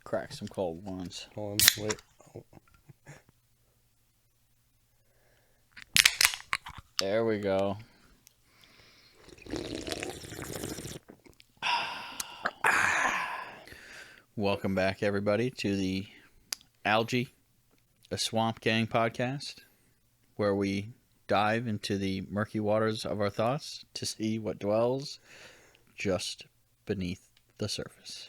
crack some cold ones. Hold on, wait. Oh. There we go. Welcome back, everybody, to the Algae, a Swamp Gang podcast, where we dive into the murky waters of our thoughts to see what dwells just beneath the surface.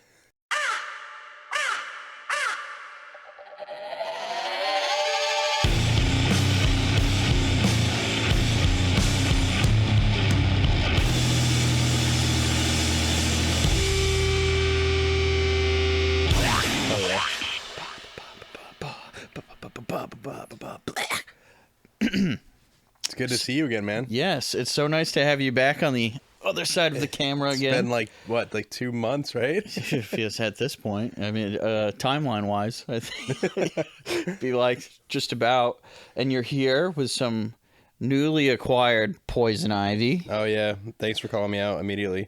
It's good to see you again, man. Yes, it's so nice to have you back on the other side of the camera again. It's been like 2 months, right? It feels at this point. I mean, timeline-wise, I think it'd be like just about. And you're here with some newly acquired poison ivy. Oh, yeah. Thanks for calling me out immediately.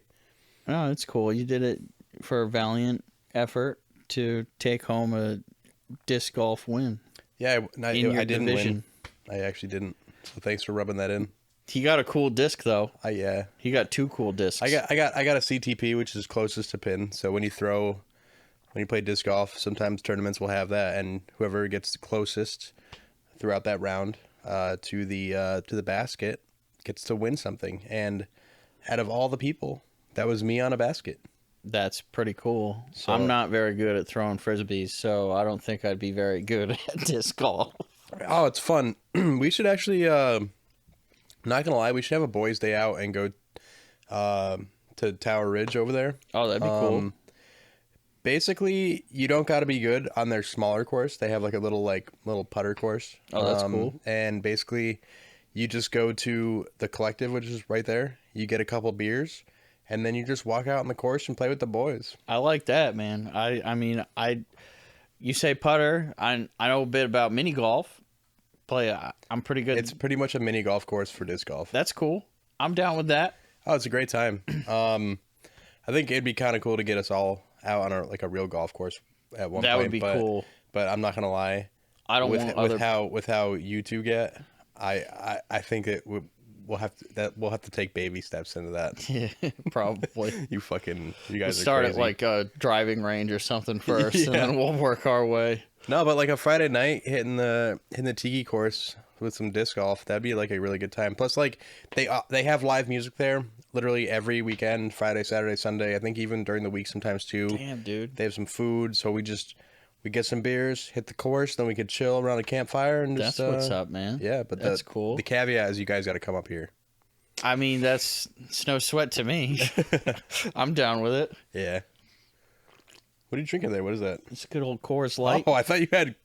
Oh, it's cool. You did it for a valiant effort to take home a disc golf win. Yeah, I didn't division. win. I actually didn't. So thanks for rubbing that in. He got a cool disc, though. Yeah. He got 2 cool discs. I got a CTP, which is closest to pin. So when you play disc golf, sometimes tournaments will have that, and whoever gets the closest throughout that round to the basket gets to win something. And out of all the people, that was me on a basket. That's pretty cool. So, I'm not very good at throwing frisbees, so I don't think I'd be very good at disc golf. Oh, it's fun. We should actually, not gonna lie, we should have a boys' day out and go to Tower Ridge over there. Oh, that'd be cool. Basically, you don't got to be good on their smaller course. They have like a little putter course. Oh, that's cool. And basically, you just go to the collective, which is right there. You get a couple beers, and then you just walk out on the course and play with the boys. I like that, man. You say putter. I know a bit about mini golf. I'm pretty good. It's pretty much a mini golf course for disc golf. That's cool. I'm down with that. Oh, it's a great time. I think it'd be kind of cool to get us all out on a real golf course at one point. That would be cool. But I'm not gonna lie. I don't with how you two get. I think we'll have to take baby steps into that. Yeah, probably. You guys We'll are start crazy. at like a driving range or something first, Yeah. and then we'll work our way. No, but like a Friday night hitting the tiki course with some disc golf, that'd be like a really good time. Plus, like they have live music there literally every weekend, Friday, Saturday, Sunday. I think even during the week sometimes too. Damn, dude. They have some food, so we get some beers, hit the course, then we could chill around a campfire and just. That's what's up, man. Yeah, but that's cool. The caveat is you guys got to come up here. I mean, it's no sweat to me. I'm down with it. Yeah. What are you drinking there? What is that? It's a good old Coors Light. Oh, I thought you had.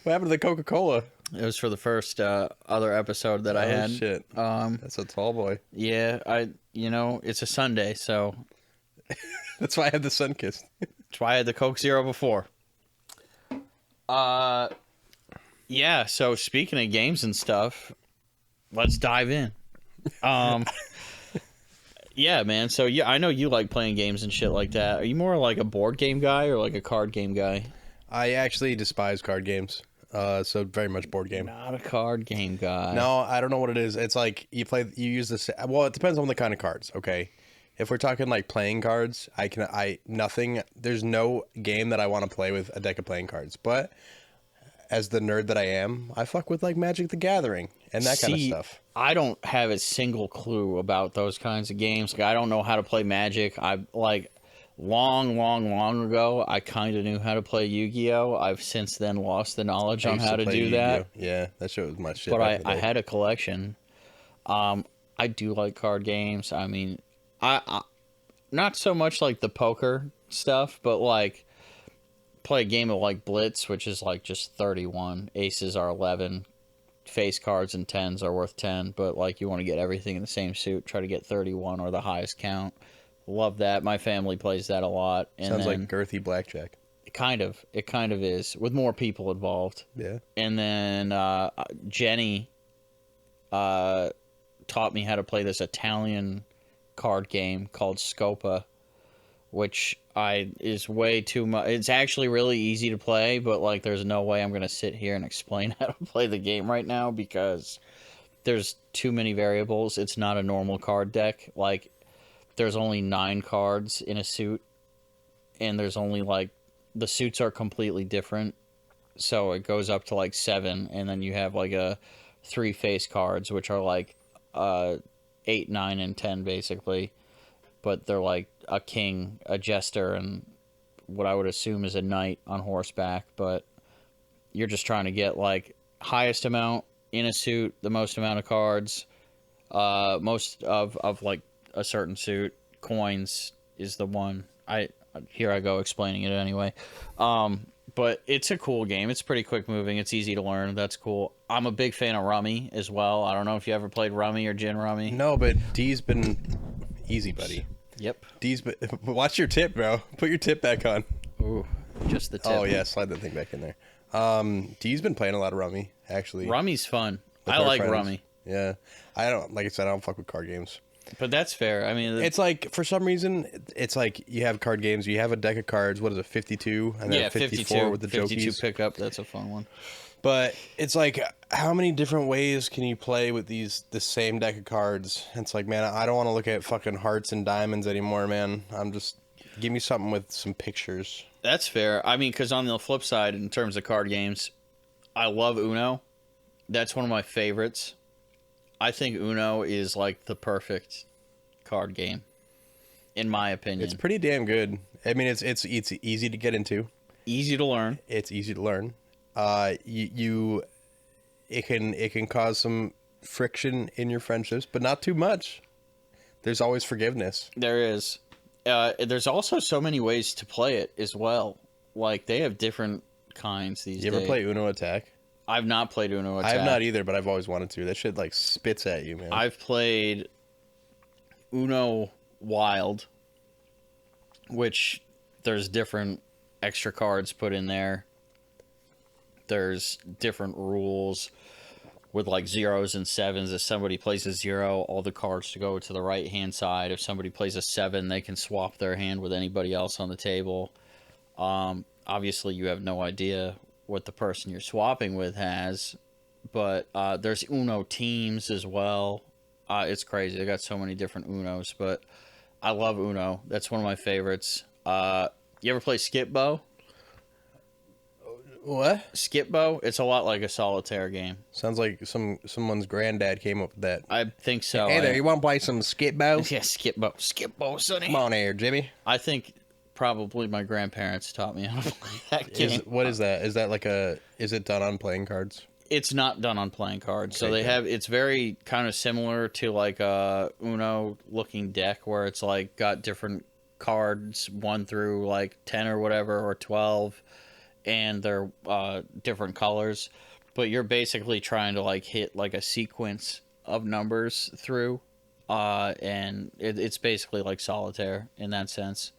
What happened to the Coca-Cola? It was for the first other episode that I had. Oh, shit. That's a tall boy. Yeah, it's a Sunday, so. That's why I had the Sunkist. That's why I had the Coke Zero before. Yeah, so speaking of games and stuff, let's dive in. Yeah, man. So yeah, I know you like playing games and shit like that. Are you more like a board game guy or like a card game guy? I actually despise card games. So very much board game. Not a card game guy. No, I don't know what it is. It's like you use this. Well, it depends on the kind of cards. Okay, if we're talking like playing cards, there's no game that I want to play with a deck of playing cards. But as the nerd that I am, I fuck with like Magic the Gathering and that kind of stuff. I don't have a single clue about those kinds of games. Like, I don't know how to play Magic. I like long ago, I kind of knew how to play Yu-Gi-Oh. I've since then lost the knowledge on how to do that. Yeah, that shit was my shit. But I had a collection. I do like card games. I mean, I not so much like the poker stuff, but like play a game of like Blitz, which is like just 31. Aces are 11. Face cards and 10s are worth 10, but like you want to get everything in the same suit, try to get 31 or the highest count. Love that. My family plays that a lot. And sounds like girthy blackjack. It kind of is, with more people involved. Yeah. And then Jenny taught me how to play this Italian card game called Scopa, which is way too much. It's actually really easy to play, but like there's no way I'm gonna sit here and explain how to play the game right now because there's too many variables. It's not a normal card deck. Like there's only 9 cards in a suit, and there's only like the suits are completely different. So it goes up to like 7, and then you have like a 3 face cards, which are like 8, 9, and 10 basically. But they're like a king, a jester, and what I would assume is a knight on horseback. But you're just trying to get like highest amount in a suit, the most amount of cards, most of like a certain suit. Coins is the one. Here I go explaining it anyway. But it's a cool game. It's pretty quick moving. It's easy to learn. That's cool. I'm a big fan of Rummy as well. I don't know if you ever played Rummy or Gin Rummy. No, but D's been easy, buddy. Yep. D's been... Watch your tip, bro. Put your tip back on. Ooh, just the tip. Oh, yeah. Slide that thing back in there. D's been playing a lot of Rummy, actually. Rummy's fun. With I our like friends. Rummy. Yeah. Like I said, I don't fuck with card games. But that's fair. I mean, It's like, for some reason, it's like you have card games, you have a deck of cards, what is it, 52? And then 54 with the 52 jokies. pickup. That's a fun one. But it's like, how many different ways can you play with the same deck of cards? It's like, man, I don't want to look at fucking hearts and diamonds anymore, man. Give me something with some pictures. That's fair. I mean, because on the flip side, in terms of card games, I love Uno. That's one of my favorites. I think Uno is like the perfect card game, in my opinion. It's pretty damn good. I mean, it's easy to get into. Easy to learn. It's easy to learn. It can cause some friction in your friendships, but not too much. There's always forgiveness. There is. There's also so many ways to play it as well. Like, they have different kinds these days. You ever play Uno Attack? I've not played Uno Attack. I have not either, but I've always wanted to. That shit like spits at you, man. I've played Uno Wild, which there's different extra cards put in there. There's different rules with like 0s and 7s. If somebody plays a 0, all the cards to go to the right hand side. If somebody plays a 7, they can swap their hand with anybody else on the table. Obviously, you have no idea what the person you're swapping with has, but there's Uno teams as well. It's crazy. They got so many different Unos, but I love Uno. That's one of my favorites. You ever play Skip-Bo? What? Skip-Bo? It's a lot like a solitaire game. Sounds like someone's granddad came up with that. I think so. Hey there, you want to play some Skip-Bo? Yeah, Skip-Bo. Skip-Bo, sonny. Come on here, Jimmy. I think probably my grandparents taught me how to play that game. What is that? Is that like is it done on playing cards? It's not done on playing cards. So Okay, it's very kind of similar to like a Uno looking deck where it's like got different cards 1 through like 10 or whatever, or 12, and they're different colors. But you're basically trying to like hit like a sequence of numbers through, and it's basically like solitaire in that sense.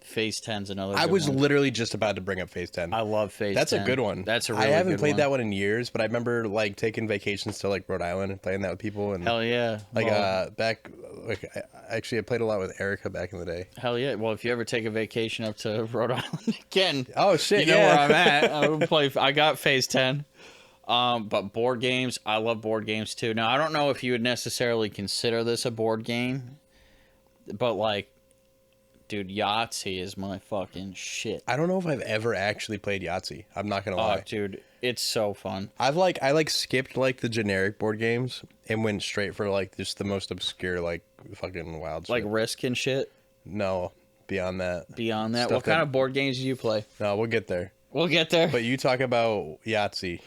Phase 10's another I good was one. literally just about to bring up Phase 10. I love Phase 10. That's a good one. That's a really I haven't good played one. that one in years, but I remember like taking vacations to like Rhode Island and playing that with people. And Hell yeah. like Well, back, like I played a lot with Erica back in the day. hell yeah. Well, if you ever take a vacation up to Rhode Island again, Oh shit! you know yeah. where I'm at. I would play. I got Phase 10. But board games, I love board games too. Now, I don't know if you would necessarily consider this a board game, but like, dude, Yahtzee is my fucking shit. I don't know if I've ever actually played Yahtzee. I'm not gonna lie. Dude, it's so fun. I skipped like the generic board games and went straight for like just the most obscure like fucking wild Like shit. Risk and shit. No, beyond that. Beyond that, Stuff what kind that- of board games do you play? No, we'll get there. We'll get there. But you talk about Yahtzee.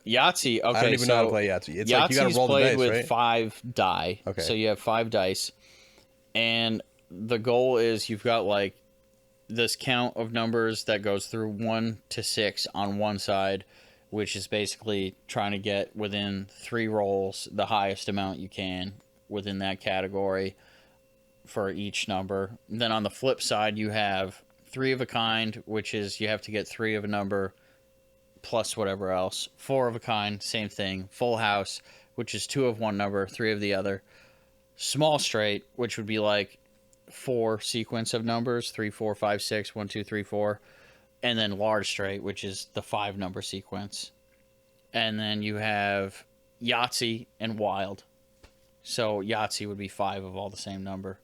Yahtzee. Okay, I don't even know how to play Yahtzee. It's like you gotta Yahtzee's roll the played dice, with right? 5 die. Okay. So you have 5 dice, and the goal is you've got like this count of numbers that goes through 1 to 6 on one side, which is basically trying to get within 3 rolls the highest amount you can within that category for each number. And then on the flip side, you have 3 of a kind, which is you have to get 3 of a number plus whatever else. 4 of a kind, same thing. Full house, which is 2 of one number, 3 of the other. Small straight, which would be like four sequence of numbers: 3, 4, 5, 6, 1, 2, 3, 4, and then large straight, which is the 5 number sequence. And then you have Yahtzee and Wild. So Yahtzee would be 5 of all the same number.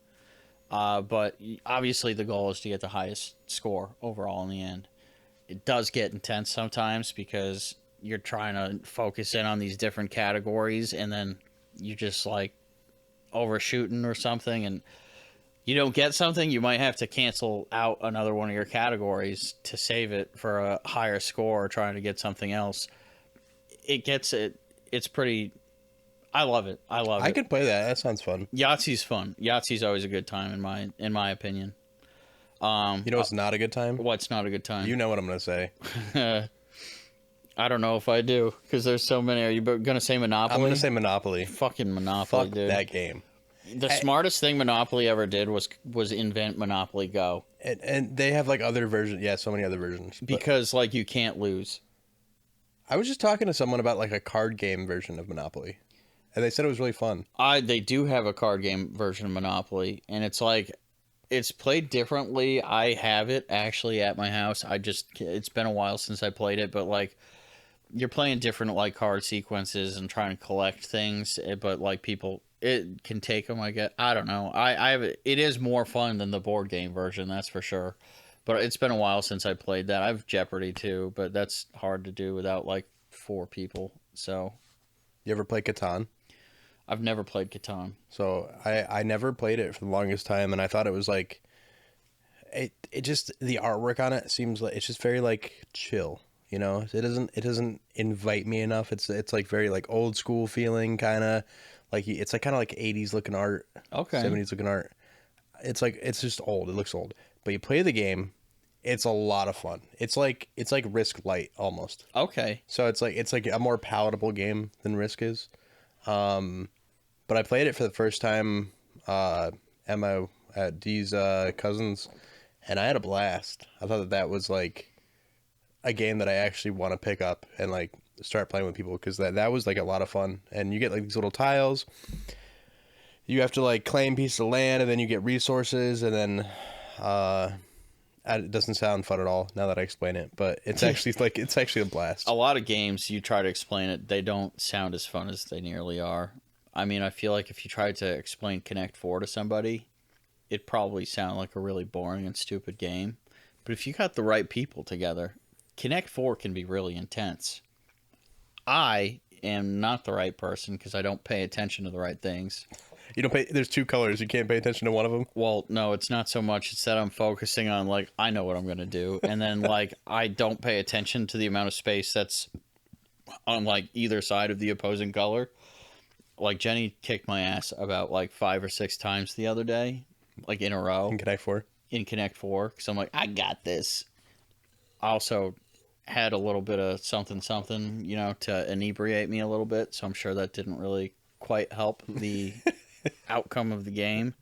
But obviously the goal is to get the highest score overall in the end. It does get intense sometimes because you're trying to focus in on these different categories, and then you just like overshooting or something, and you don't get something, you might have to cancel out another one of your categories to save it for a higher score or trying to get something else. It's pretty. I love it. I could play that. That sounds fun. Yahtzee's fun. Yahtzee's always a good time in my opinion. You know what's not a good time? What's not a good time? You know what I'm gonna say. I don't know if I do, because there's so many. Are you gonna say Monopoly? I'm gonna say Monopoly. Fucking Monopoly, Fuck dude. that game. The smartest thing Monopoly ever did was invent Monopoly Go. And they have like other versions. Yeah, so many other versions. Because like you can't lose. I was just talking to someone about like a card game version of Monopoly, and they said it was really fun. They do have a card game version of Monopoly, and it's like it's played differently. I have it actually at my house. It's been a while since I played it, but like you're playing different like card sequences and trying to collect things, but like people it can take them. I guess I don't know. I have it is more fun than the board game version, that's for sure. But it's been a while since I played that. I have Jeopardy too, but that's hard to do without like 4 people. So You ever play Catan? I've never played Catan. So I never played it for the longest time, and I thought it was like it just the artwork on it seems like it's just very like chill, you know. It doesn't invite me enough. It's like very like old school feeling, kind of like it's like kind of like 80s looking art, Okay. 70s looking art. It's like it's just old. It looks old, but you play the game, it's a lot of fun. It's like Risk Light almost. Okay. So it's like a more palatable game than Risk is. But I played it for the first time at Dee's cousins, and I had a blast. I thought that was like a game that I actually want to pick up and like start playing with people, because that was like a lot of fun. And you get like these little tiles. You have to like claim pieces of land, and then you get resources, and then it doesn't sound fun at all now that I explain it, but it's actually it's actually a blast. A lot of games you try to explain it, they don't sound as fun as they nearly are. I mean, I feel like if you tried to explain Connect 4 to somebody, it'd probably sound like a really boring and stupid game. But if you got the right people together, Connect 4 can be really intense. I am not the right person because I don't pay attention to the right things. You don't pay. There's 2 colors. You can't pay attention to one of them. Well, no, it's not so much. It's that I'm focusing on, like, I know what I'm going to do. And then, like, I don't pay attention to the amount of space that's on, like, either side of the opposing color. Like, Jenny kicked my ass about, like, 5 or 6 times the other day, like, in a row. In Connect 4? In Connect 4. Because I'm like, I got this. I also had a little bit of something, you know, to inebriate me a little bit. So I'm sure that didn't really quite help the outcome of the game.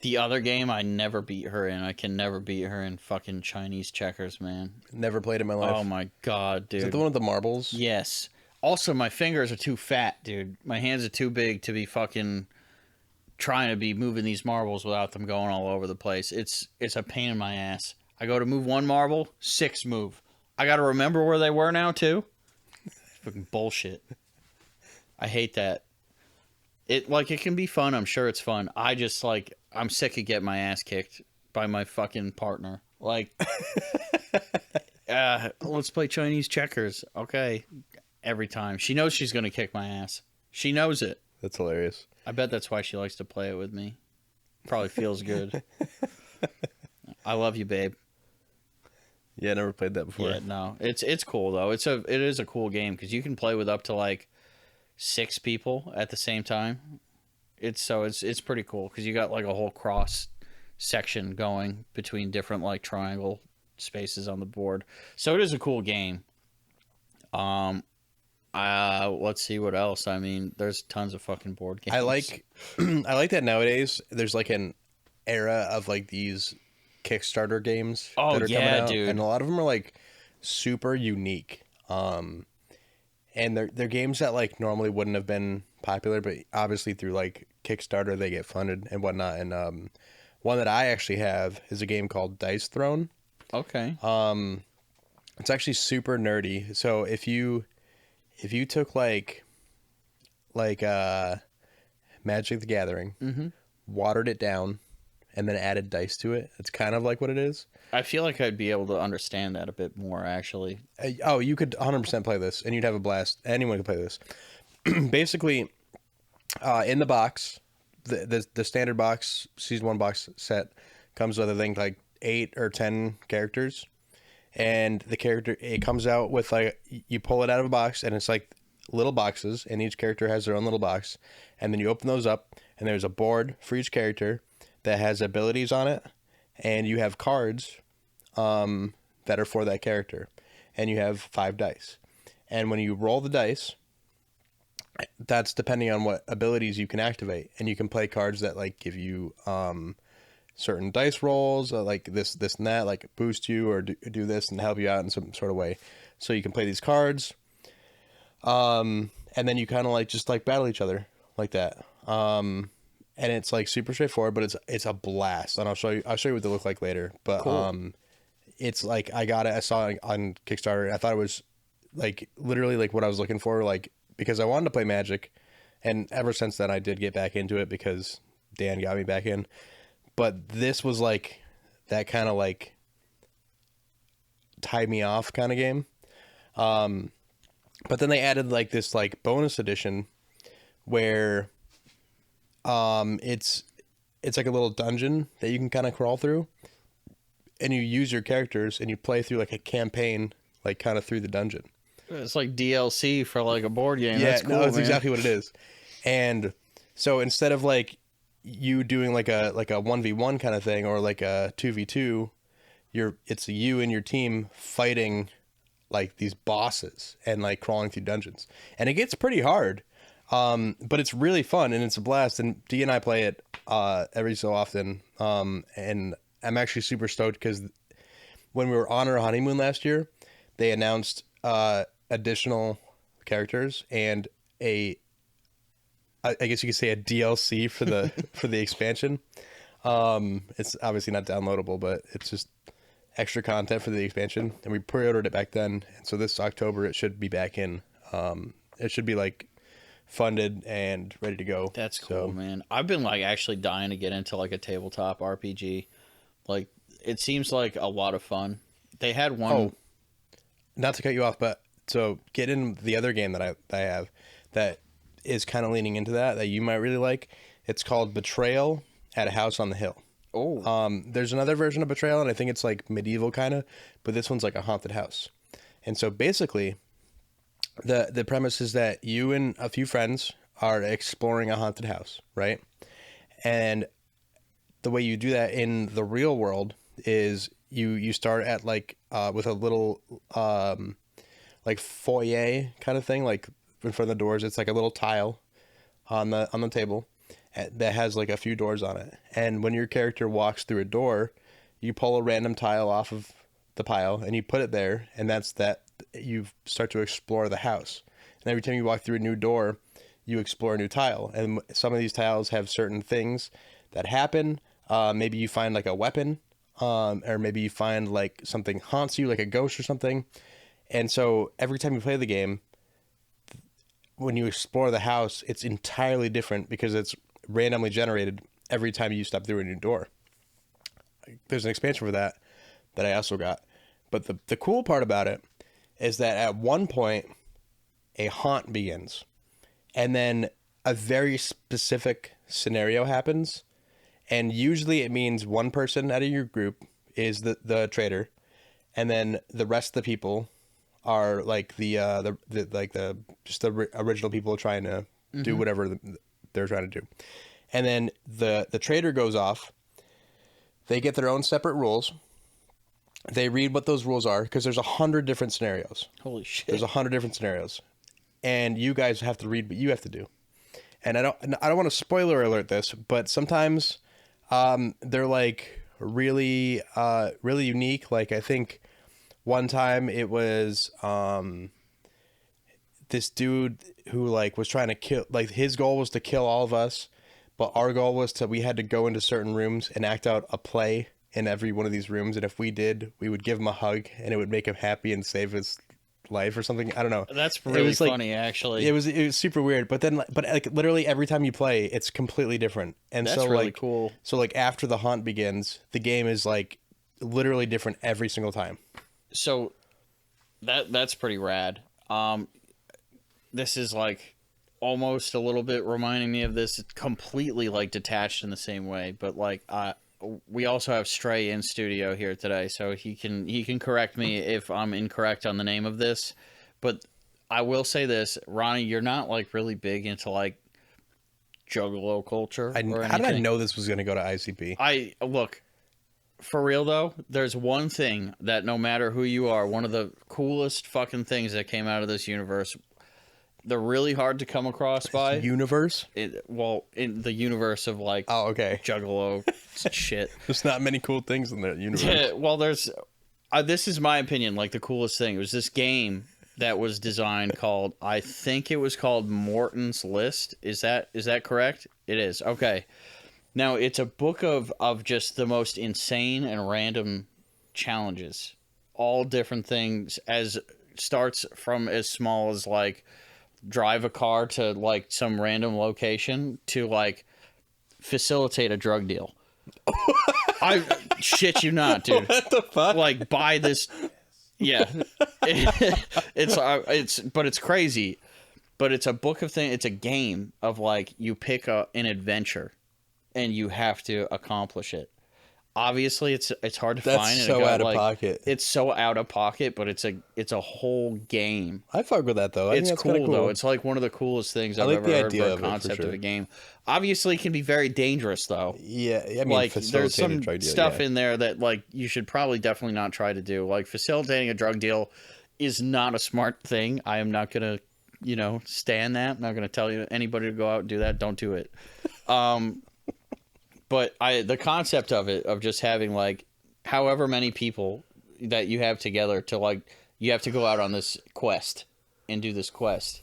The other game, I never beat her in. I can never beat her in fucking Chinese checkers, man. Never played in my life. Oh, my God, dude. Is it the one with the marbles? Yes. Also, my fingers are too fat, dude. My hands are too big to be fucking trying to be moving these marbles without them going all over the place. It's a pain in my ass. I go to move one marble, 6 move. I got to remember where they were now, too. Fucking bullshit. I hate that. It can be fun. I'm sure it's fun. I just, like, I'm sick of getting my ass kicked by my fucking partner. Like, let's play Chinese checkers. Okay. Every time. She knows she's going to kick my ass. She knows it. That's hilarious. I bet that's why she likes to play it with me. Probably feels good. I love you, babe. Yeah, I never played that before. Yeah, no. It's cool, though. It is a cool game because you can play with up to, like, 6 people at the same time. It's pretty cool because you got, like, a whole cross section going between different, like, triangle spaces on the board. So it is a cool game. Let's see what else. I mean, there's tons of fucking board games. I like that nowadays there's like an era of like these Kickstarter games that are coming out, dude. and a lot of them are like super unique. And they're games that like normally wouldn't have been popular, but obviously through like Kickstarter they get funded and whatnot. And One that I actually have is a game called Dice Throne. Okay. It's actually super nerdy. So if you took like Magic the Gathering, watered it down, and then added dice to it, it's kind of like what it is. I feel like I'd be able to understand that a bit more, actually. Oh, you could 100% play this, and you'd have a blast. Anyone could play this. Basically, in the box, the standard box, season 1 box set comes with, I think, like 8 or 10 characters. And the character, it comes out with, like, you pull it out of a box, and it's like little boxes, and each character has their own little box. And then you open those up, and there's a board for each character that has abilities on it, and you have cards that are for that character, and you have 5 dice. And when you roll the dice, that's depending on what abilities you can activate, and you can play cards that like give you certain dice rolls, like this and that, like boost you or do this and help you out in some sort of way. So you can play these cards, and then you kind of like just like battle each other like that. And it's like super straightforward, but it's a blast. And I'll show you what they look like later. But Cool. it's like I saw it on Kickstarter, and I thought it was like literally like what I was looking for, like because I wanted to play Magic, and ever since then I did get back into it because Dan got me back in. But this was like that kind of like tie me off kind of game. But then they added like this like bonus edition where it's like a little dungeon that you can kind of crawl through, and you use your characters and you play through like a campaign, like kind of through the dungeon. It's like DLC for like a board game. Yeah, That's cool, no, that's man. exactly what it is. And so instead of like you doing like a 1v1 kind of thing or like a 2v2, it's you and your team fighting like these bosses and like crawling through dungeons. And it gets pretty hard. But it's really fun and it's a blast, and Dee and I play it every so often. And I'm actually super stoked because when we were on our honeymoon last year, they announced additional characters and I guess you could say a DLC for the for the expansion. It's obviously not downloadable, but it's just extra content for the expansion, and we pre-ordered it back then. And so this October it should be back in. It should be like funded and ready to go. That's So, cool, man. I've been like actually dying to get into like a tabletop RPG. Like it seems like a lot of fun. They had one. Oh, not to cut you off, but so get in the other game that I have that is kind of leaning into that you might really like. It's called Betrayal at a House on the Hill. Oh, There's another version of Betrayal, and I think it's like medieval kind of, but this one's like a haunted house. And so basically, the premise is that you and a few friends are exploring a haunted house, right? And the way you do that in the real world is you start at like with a little like foyer kind of thing, like in front of the doors. It's like a little tile on the table that has like a few doors on it. And when your character walks through a door, you pull a random tile off of the pile and you put it there, and that's that. You start to explore the house, and every time you walk through a new door, you explore a new tile. And some of these tiles have certain things that happen. Maybe you find like a weapon, or maybe you find like something haunts you, like a ghost or something. And so every time you play the game, when you explore the house, it's entirely different because it's randomly generated every time you step through a new door. There's an expansion for that I also got. But the cool part about it is that at one point, a haunt begins. And then a very specific scenario happens. And usually it means one person out of your group is the traitor. And then the rest of the people are like the original people trying to do whatever they're trying to do. And then the traitor goes off. They get their own separate rules. They read what those rules are because there's 100 different scenarios. holy shit! There's 100 different scenarios, and you guys have to read what you have to do. And I don't want to spoiler alert this, but sometimes they're like really really unique. Like I think one time it was this dude who like was trying to kill, like his goal was to kill all of us, but our goal was we had to go into certain rooms and act out a play in every one of these rooms, and if we did, we would give him a hug, and it would make him happy and save his life or something. I don't know. That's really funny, actually. It was super weird, but like literally every time you play, it's completely different, and That's so really like cool. So like after the hunt begins, the game is like literally different every single time. So that's pretty rad. This is like almost a little bit reminding me of this. It's completely like detached in the same way, but like we also have Stray in studio here today, so he can correct me if I'm incorrect on the name of this. But I will say this, Ronnie, you're not like really big into like Juggalo culture or anything. How did I know this was going to go to ICP? Look, for real though, there's one thing that no matter who you are, one of the coolest fucking things that came out of this universe, they're really hard to come across by. Universe? In the universe of like Juggalo shit. There's not many cool things in that universe. Yeah, well, there's this is my opinion, like the coolest thing. It was this game that was designed called, I think it was called Morton's List. Is that correct? It is. Okay. Now, it's a book of just the most insane and random challenges. All different things, as starts from as small as like drive a car to like some random location to like facilitate a drug deal. I shit you not, dude. What the fuck? Like buy this. Yeah. It's crazy. But it's a book of things. It's a game of like you pick an adventure and you have to accomplish it. Obviously, it's hard to find. That's so out of pocket. It's so out of pocket, but it's a whole game. I fuck with that though. It's cool though. It's like one of the coolest things I've ever heard for a concept of a game. Obviously, it can be very dangerous though. Yeah, I mean, like there's some stuff in there that like you should probably definitely not try to do. Like facilitating a drug deal is not a smart thing. I am not gonna, stand that. I'm not gonna tell you anybody to go out and do that. Don't do it. But the concept of it, of just having like however many people that you have together to like, you have to go out on this quest and do this quest,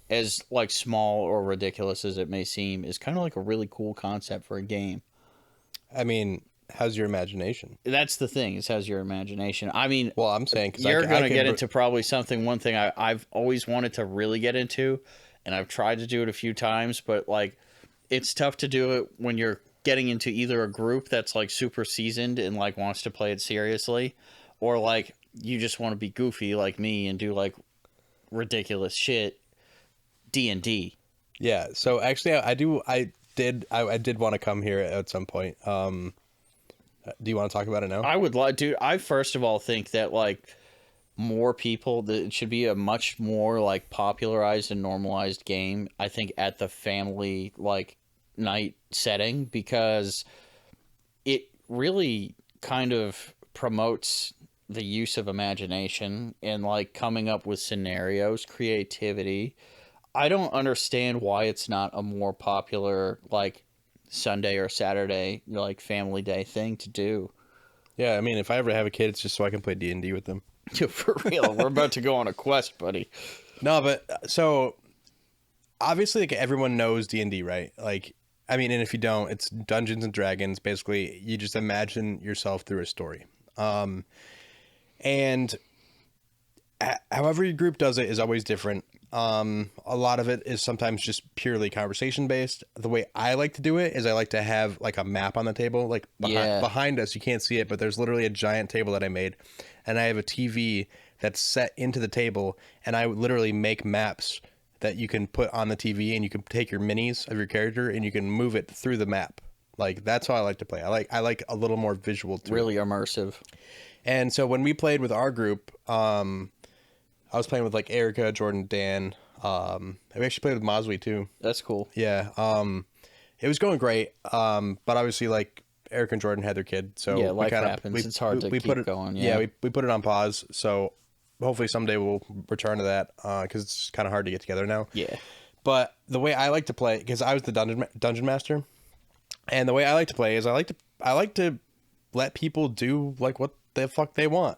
as like small or ridiculous as it may seem, is kind of like a really cool concept for a game. I mean, how's your imagination? That's the thing. It has your imagination. I mean, well, I'm saying cause you're going to get into probably one thing I've always wanted to really get into, and I've tried to do it a few times, but like it's tough to do it when you're getting into either a group that's like super seasoned and like wants to play it seriously, or like you just want to be goofy like me and do like ridiculous shit. D&D. Yeah, so actually I did want to come here at some point. Do you want to talk about it now? I would like, dude. I first of all think that like more people, that it should be a much more like popularized and normalized game. I think at the family like night setting, because it really kind of promotes the use of imagination and like coming up with scenarios, creativity. I don't understand why it's not a more popular like Sunday or Saturday like family day thing to do. Yeah, I mean, if I ever have a kid, it's just so I can play D&D with them. For real, we're about to go on a quest, buddy. No, but so obviously like everyone knows D&D, right? Like, I mean, and if you don't, it's Dungeons and Dragons. Basically, you just imagine yourself through a story. And however your group does it is always different. A lot of it is sometimes just purely conversation based. The way I like to do it is I like to have like a map on the table, like behind us. You can't see it, but there's literally a giant table that I made, and I have a TV that's set into the table, and I literally make maps that you can put on the TV, and you can take your minis of your character and you can move it through the map. Like that's how I like to play. I like a little more visual to really immersive. And so when we played with our group, I was playing with like Erica, Jordan, Dan. I actually played with Moswy too. That's cool. Yeah. It was going great. But obviously like Erica and Jordan had their kid, so yeah, life happens. It's hard to keep going. Yeah, we put it on pause. So hopefully someday we'll return to that because it's kind of hard to get together now. Yeah. But the way I like to play, because I was the dungeon master, and the way I like to play is I like to let people do like what the fuck they want.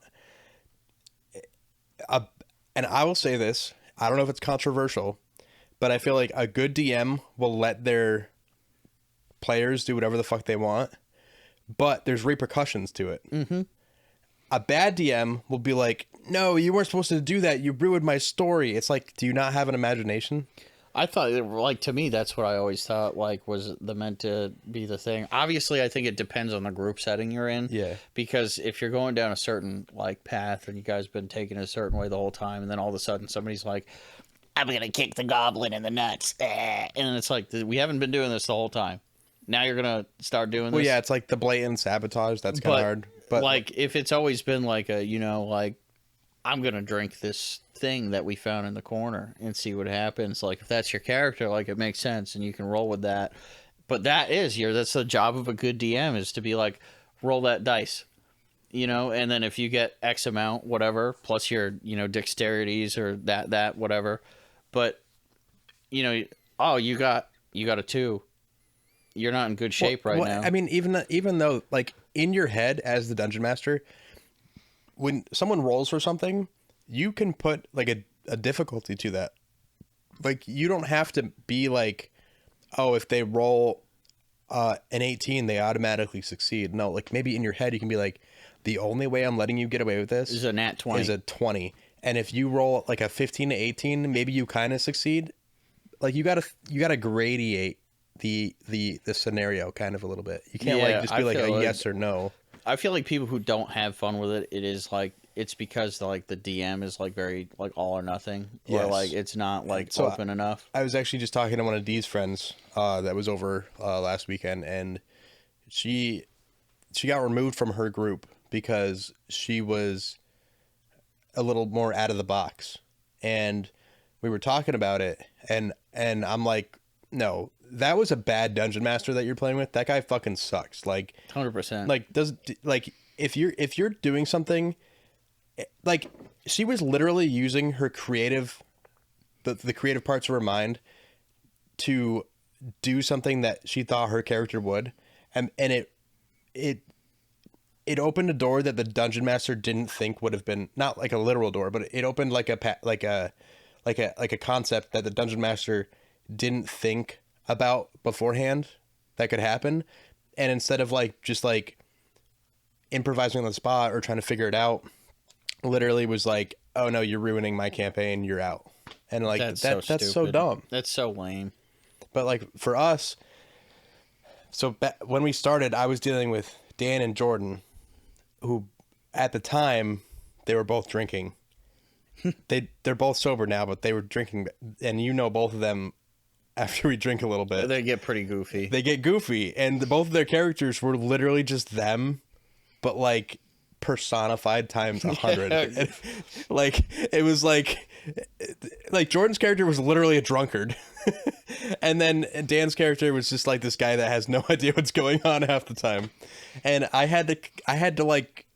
And I will say this, I don't know if it's controversial, but I feel like a good DM will let their players do whatever the fuck they want, but there's repercussions to it. Mm-hmm. A bad DM will be like, no, you weren't supposed to do that. You ruined my story. It's like, do you not have an imagination? I thought, like, to me, that's what I always thought, like, was meant to be the thing. Obviously, I think it depends on the group setting you're in. Yeah. Because if you're going down a certain, like, path and you guys have been taking it a certain way the whole time, and then all of a sudden somebody's like, I'm going to kick the goblin in the nuts. And it's like, we haven't been doing this the whole time. Now you're going to start doing this? Well, yeah, it's like the blatant sabotage. That's kind of hard. But like, if it's always been like a, you know, like, I'm going to drink this thing that we found in the corner and see what happens. Like, if that's your character, like, it makes sense and you can roll with that. But that's the job of a good DM, is to be like, roll that dice, you know, and then if you get X amount, whatever, plus your, you know, dexterities or that, whatever. But, you know, oh, you got a 2. You're not in good shape now. I mean, even though, like, in your head as the dungeon master, when someone rolls for something, you can put like a difficulty to that. Like, you don't have to be like, oh, if they roll an 18, they automatically succeed. No, like, maybe in your head you can be like, the only way I'm letting you get away with this is a nat 20. Is a 20. And if you roll like a 15 to 18, maybe you kind of succeed. Like, you gotta gradiate the scenario kind of a little bit. You can't like just be like a yes or no. I feel like people who don't have fun with it, it is like, it's because the DM is like very like all or nothing, or like it's not like open enough. I was actually just talking to one of Dee's friends that was over last weekend, and she got removed from her group because she was a little more out of the box, and we were talking about it, and I'm like, no, that was a bad dungeon master that you're playing with. That guy fucking sucks. Like 100%. Like if you're doing something, like, she was literally using her creative, the creative parts of her mind to do something that she thought her character would, and it opened a door that the dungeon master didn't think would have been, not like a literal door, but it opened like a concept that the dungeon master didn't think about beforehand that could happen. And instead of like just like improvising on the spot or trying to figure it out, literally was like, oh no, you're ruining my campaign, you're out. And like, that's so dumb. That's so lame. But like, for us, so when we started, I was dealing with Dan and Jordan, who at the time they were both drinking. They're both sober now, but they were drinking, and you know, both of them, after we drink a little bit, they get pretty goofy. They get goofy, and both of their characters were literally just them, but like personified times 100. Like, it was like Jordan's character was literally a drunkard, and then Dan's character was just like this guy that has no idea what's going on half the time, and I had to like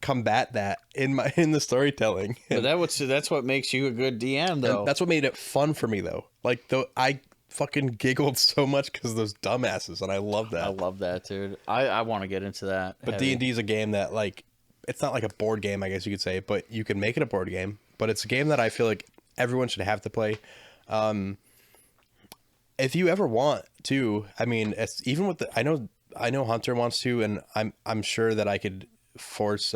combat that in the storytelling. But that's what makes you a good DM, though. And that's what made it fun for me, though. Like, I fucking giggled so much because of those dumbasses, and I love that. I love that, dude. I want to get into that. But D&D is a game that, like, it's not like a board game, I guess you could say, but you can make it a board game. But it's a game that I feel like everyone should have to play. If you ever want to, I mean, it's even with I know Hunter wants to, and I'm sure that I could force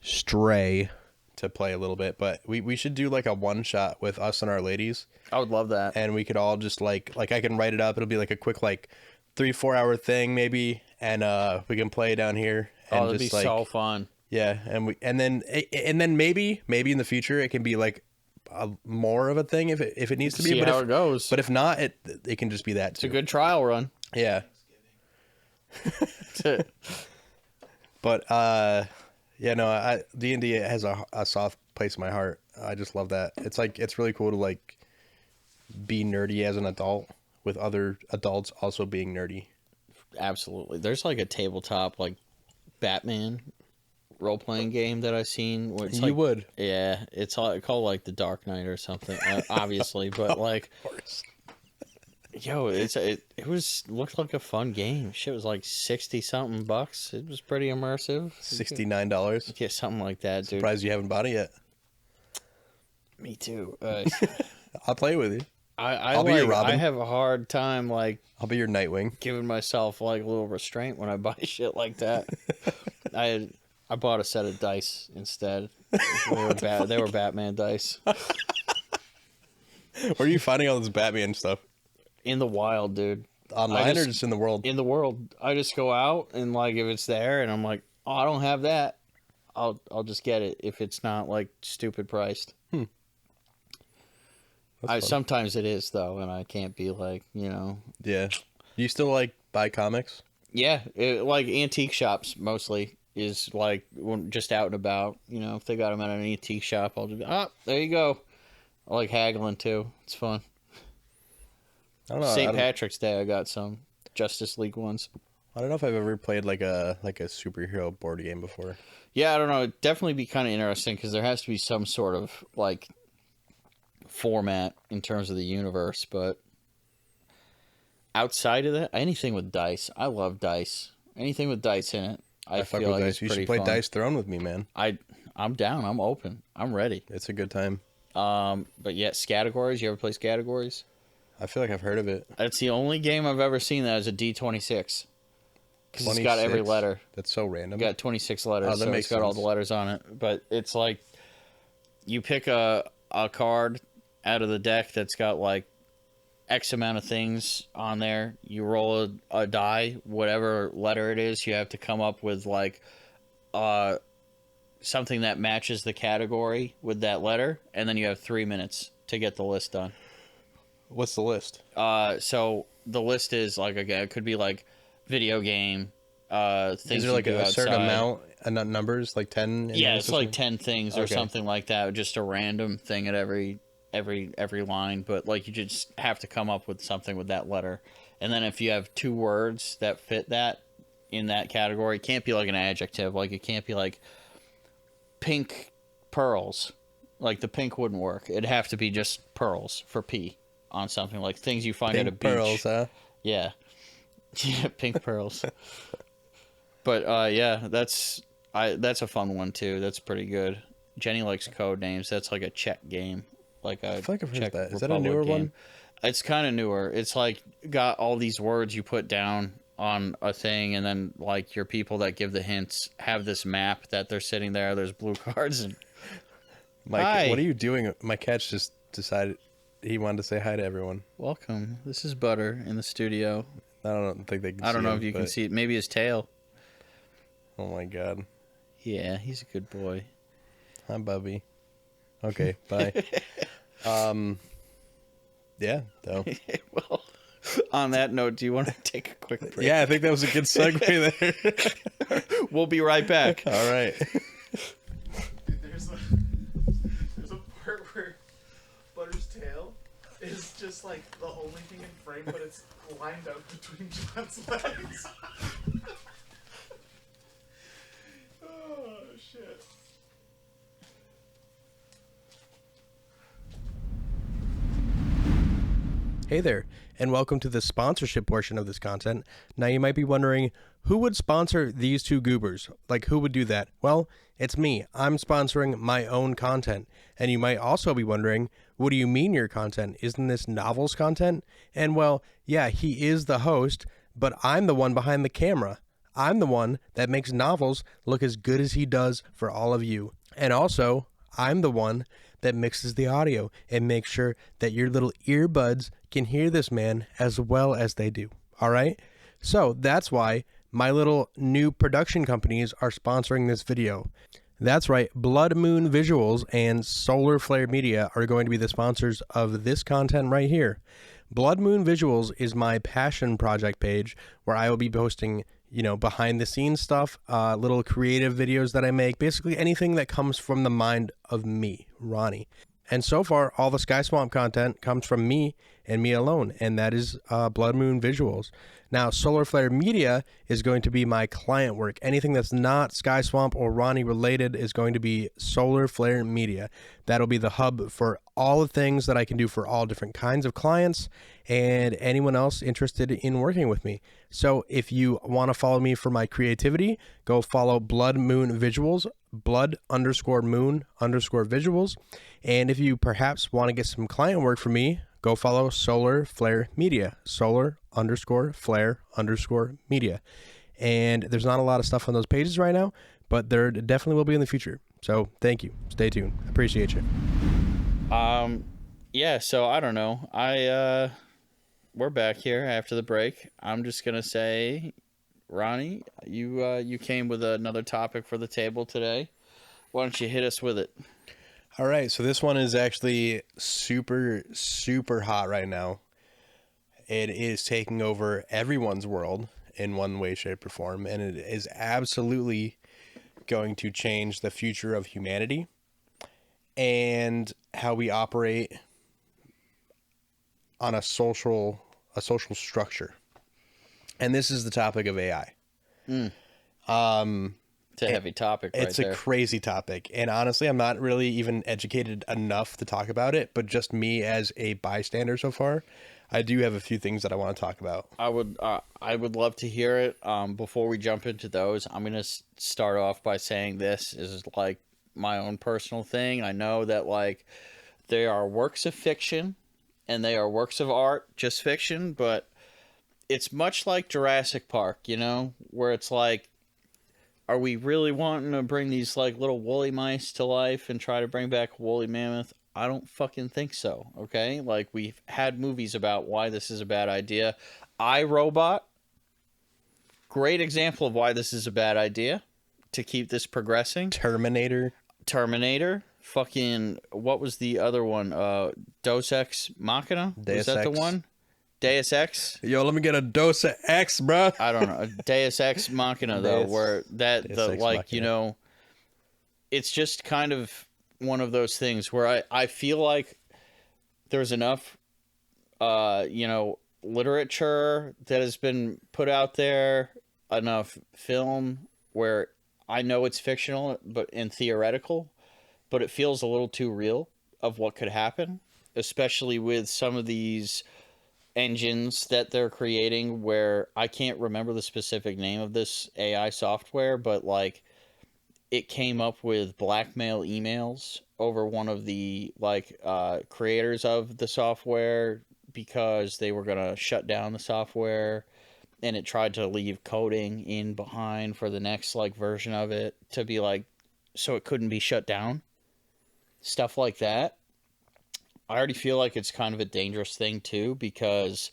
Stray to play a little bit, but we should do like a one shot with us and our ladies. I would love that. And we could all just like I can write it up. It'll be like a quick like 3-4 hour thing maybe, and we can play down here. And that'd be so fun. Yeah, and then maybe in the future it can be like more of a thing if it needs to be. See how it goes. But if not, it can just be that too. It's a good trial run. Yeah. But yeah, no, D&D has a soft place in my heart. I just love that. It's really cool to like be nerdy as an adult with other adults also being nerdy. Absolutely. There's like a tabletop like Batman role-playing game that I've seen where it's would. Yeah, it's called like The Dark Knight or something, obviously, but like, of course. Yo, it looked like a fun game. Shit was like $60-something bucks. It was pretty immersive. $69. Yeah, something like that, dude. Surprised you haven't bought it yet. Me too. I'll play with you. I'll be your Robin. I have a hard time like I'll be your Nightwing. giving myself like a little restraint when I buy shit like that. I bought a set of dice instead. They were Batman dice. Where are you finding all this Batman stuff? In the wild, dude. Online or just in the world? In the world. I just go out and like if it's there and I'm like, oh, I don't have that. I'll just get it if it's not like stupid priced. Sometimes it is though, and I can't be like, you know. Yeah. Do you still like buy comics? Yeah, like antique shops mostly is like when just out and about. You know, if they got them at an antique shop, I'll just there you go. I like haggling too. It's fun. I don't know. St. Patrick's Day, I got some Justice League ones. I don't know if I've ever played like a superhero board game before. Yeah, I don't know. It'd definitely be kind of interesting because there has to be some sort of like format in terms of the universe, but outside of that, anything with dice. I love dice. Anything with dice in it. I fuck feel with like dice. it's You pretty should play fun. Dice Throne with me, man. I'm down. I'm open. I'm ready. It's a good time. But yeah, Categories. You ever play Categories? I feel like I've heard of it. It's the only game I've ever seen that is a D26. Because it's got every letter. That's so random. You got 26 letters, that so makes it's got all sense. the letters on it. But it's like you pick a card out of the deck that's got like X amount of things on there. You roll a die, whatever letter it is, you have to come up with like something that matches the category with that letter, and then you have 3 minutes to get the list done. What's the list? So the list is like, again, it could be like video game, things Is there like you do a certain outside. amount, numbers, like 10? Yeah, it's like 10 things or Okay. something like that. Just a random thing at every line, but like you just have to come up with something with that letter. And then if you have 2 words that fit that in that category, it can't be like an adjective. Like it can't be like pink pearls. Like the pink wouldn't work. It'd have to be just pearls for P on something like things you find at a Pink beach. pearls, huh? Yeah. Yeah, pink pearls. But yeah, that's a fun one too. That's pretty good. Jenny likes code names. That's like a Czech game. Like a I feel like I've heard Czech that. Is that a Republic newer game. one? It's kind of newer. It's like got all these words you put down on a thing, and then like your people that give the hints have this map that they're sitting there. There's blue cards and Mike, Hi. what are you doing? My cat just decided he wanted to say hi to everyone. welcome. This is Butter in the studio. I don't think they can I don't see know him, if you can but- see it. Maybe his tail. Oh my god. Yeah, he's a good boy. Hi, Bubby. Okay, bye. Yeah, though. Well, on that note, do you want to take a quick break? Yeah, I think that was a good segue there. We'll be right back. All right. There's a part where Butter's tail is just like the only thing in frame, but it's lined up between John's legs. Oh shit. Hey there, and welcome to the sponsorship portion of this content. Now you might be wondering, who would sponsor these two goobers? Like, who would do that? Well, it's me. I'm sponsoring my own content. And you might also be wondering, what do you mean your content? Isn't this Novls content? And well, yeah, he is the host, but I'm the one behind the camera. I'm the one that makes Novls look as good as he does for all of you. And also, I'm the one that mixes the audio and makes sure that your little earbuds can hear this man as well as they do. All right? So that's why my little new production companies are sponsoring this video. That's right, Blood Moon Visuals and Solar Flare Media are going to be the sponsors of this content right here. Blood Moon Visuals is my passion project page where I will be posting, behind the scenes stuff, little creative videos that I make, basically anything that comes from the mind of me, Ronnie. And so far, all the Sky Swamp content comes from me and me alone, and that is Blood Moon Visuals. Now, Solar Flare Media is going to be my client work. Anything that's not Sky Swamp or Ronnie related is going to be Solar Flare Media. That'll be the hub for all the things that I can do for all different kinds of clients and anyone else interested in working with me. So if you want to follow me for my creativity, go follow Blood Moon Visuals, blood_moon_visuals. And if you perhaps want to get some client work for me, go follow Solar Flare Media. Solar_Flare_Media. And there's not a lot of stuff on those pages right now, but there definitely will be in the future. So thank you. Stay tuned. Appreciate you. Yeah, so I don't know. We're back here after the break. I'm just gonna say, Ronnie, you came with another topic for the table today. Why don't you hit us with it? All right, so this one is actually super, super hot right now. It is taking over everyone's world in one way, shape, or form, and it is absolutely going to change the future of humanity and how we operate on a social structure. And this is the topic of AI. It's a heavy topic right It's a there. crazy topic. And honestly, I'm not really even educated enough to talk about it, but just me as a bystander so far, I do have a few things that I want to talk about. I would love to hear it. Before we jump into those, I'm gonna start off by saying this is like my own personal thing. I know that like they are works of fiction and they are works of art, just fiction, but it's much like Jurassic Park, you know, where it's like, are we really wanting to bring these like little woolly mice to life and try to bring back woolly mammoth? I don't fucking think so. Okay, like we've had movies about why this is a bad idea. iRobot, great example of why this is a bad idea to keep this progressing. Terminator. Fucking what was the other one? Deus Ex Machina. Deus Was that the Ex. one? Deus Ex. Yo, let me get a dose of X, bro. I don't know. Deus Ex Machina though, where that Deus the Ex like Machina. you know, it's just kind of one of those things where I feel like there's enough, literature that has been put out there, enough film where I know it's fictional but and theoretical, but it feels a little too real of what could happen, especially with some of these engines that they're creating where I can't remember the specific name of this AI software, but like it came up with blackmail emails over one of the creators of the software because they were going to shut down the software, and it tried to leave coding in behind for the next like version of it to be like so it couldn't be shut down. Stuff like that. I already feel like it's kind of a dangerous thing too, because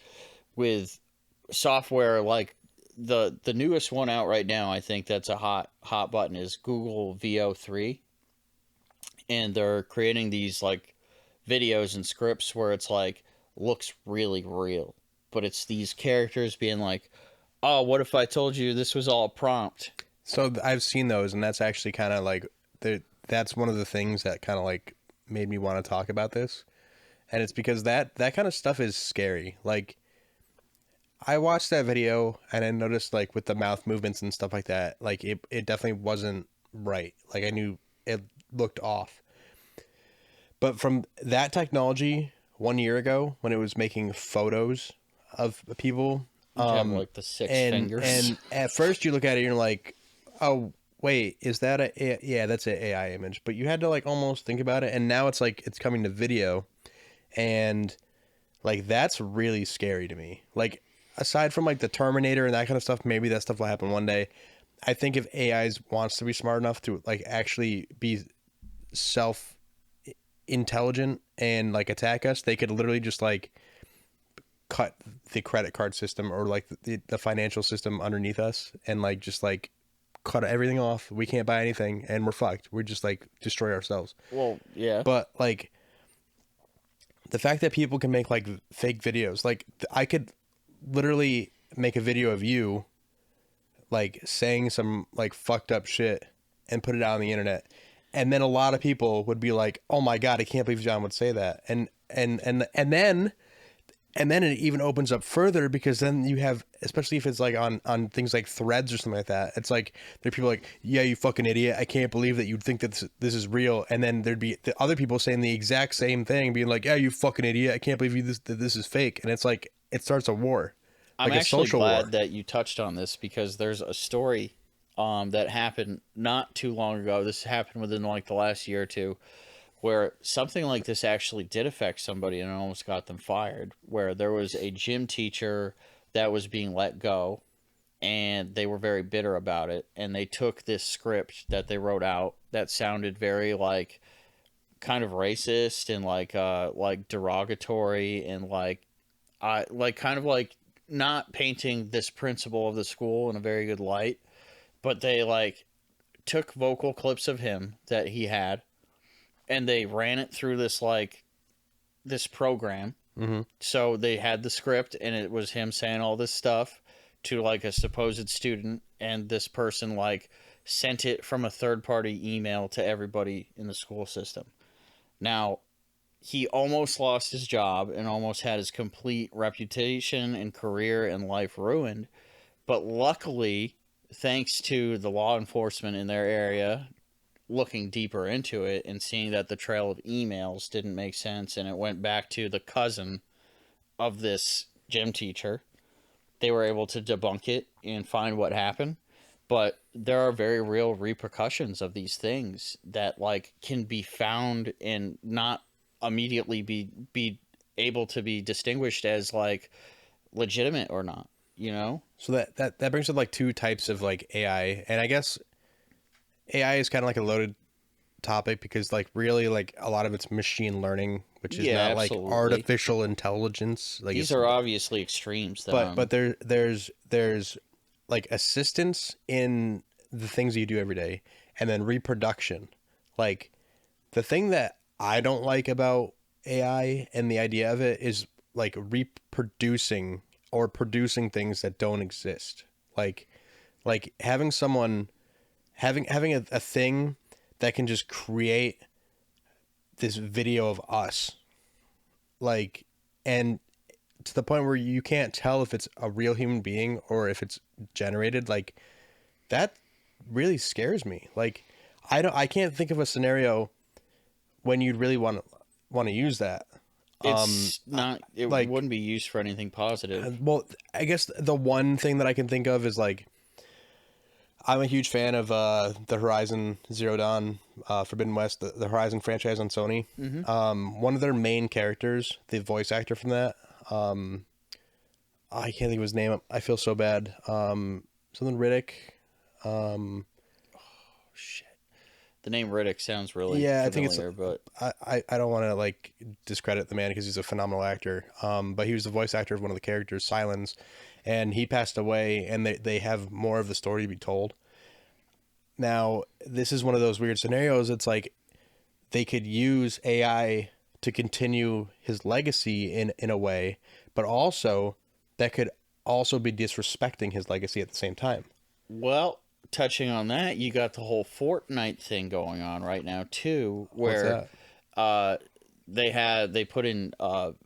with software like the newest one out right now, I think that's a hot button is Google VO3, and they're creating these like videos and scripts where it's like looks really real, but it's these characters being like, "Oh, what if I told you this was all a prompt?" So I've seen those, and that's actually kind of like that's one of the things that kind of like made me want to talk about this, and it's because that kind of stuff is scary. Like, I watched that video and I noticed like with the mouth movements and stuff like that, like it definitely wasn't right. Like I knew it looked off. But from that technology 1 year ago when it was making photos of people, You have like the six fingers. and at first you look at it and you're like, oh wait, is that yeah, that's an AI image. But you had to like almost think about it, and now it's like it's coming to video, and like that's really scary to me. Like aside from like the Terminator and that kind of stuff, maybe that stuff will happen one day. I think if AI wants to be smart enough to like actually be self intelligent and like attack us, they could literally just like cut the credit card system or like the financial system underneath us and like just like cut everything off. We can't buy anything and we're fucked. We're just like destroy ourselves. Well, yeah. But like the fact that people can make like fake videos, like I could literally make a video of you like saying some like fucked up shit and put it out on the internet, and then a lot of people would be like, oh my god, I can't believe John would say that. And then it even opens up further, because then you have, especially if it's like on things like Threads or something like that, it's like there are people like, yeah, you fucking idiot, I can't believe that you'd think that this is real. And then there'd be the other people saying the exact same thing, being like, yeah, you fucking idiot, I can't believe that this is fake. And it's like it starts a war. I'm like actually a social glad war. that you touched on this, because there's a story that happened not too long ago. This happened within like the last year or two, where something like this actually did affect somebody and almost got them fired, where there was a gym teacher that was being let go and they were very bitter about it, and they took this script that they wrote out that sounded very like kind of racist and like derogatory and like kind of like not painting this principal of the school in a very good light, but they like took vocal clips of him that he had and they ran it through this like this program. Mm-hmm. So they had the script and it was him saying all this stuff to like a supposed student, and this person like sent it from a third party email to everybody in the school system. Now, he almost lost his job and almost had his complete reputation and career and life ruined. But luckily, thanks to the law enforcement in their area looking deeper into it and seeing that the trail of emails didn't make sense and it went back to the cousin of this gym teacher, they were able to debunk it and find what happened. But there are very real repercussions of these things that like can be found and not immediately be able to be distinguished as like legitimate or not, you know? So that brings up like two types of like AI, and I guess AI is kind of like a loaded topic because like really like a lot of it's machine learning, which is Yeah, not absolutely. like artificial intelligence. Like These are obviously extremes that but there's like assistance in the things you do every day, and then reproduction. Like the thing that I don't like about AI and the idea of it is like reproducing or producing things that don't exist. Like having someone having a thing that can just create this video of us, like, and to the point where you can't tell if it's a real human being or if it's generated. Like that really scares me. Like I can't think of a scenario when you'd really want to use that. it's not it like- wouldn't be used for anything positive. Well, I guess the one thing that I can think of is like I'm a huge fan of the Horizon Zero Dawn, Forbidden West, the Horizon franchise on Sony. Mm-hmm. One of their main characters, the voice actor from that, I can't think of his name. I feel so bad. Something Riddick. Shit. The name Riddick sounds really Yeah, familiar, I think it's. but I don't want to like discredit the man because he's a phenomenal actor. But he was the voice actor of one of the characters, Silence, and he passed away. And they have more of the story to be told. Now, this is one of those weird scenarios. It's like they could use AI to continue his legacy in a way, but also that could also be disrespecting his legacy at the same time. well, touching on that, you got the whole Fortnite thing going on right now too, where they put in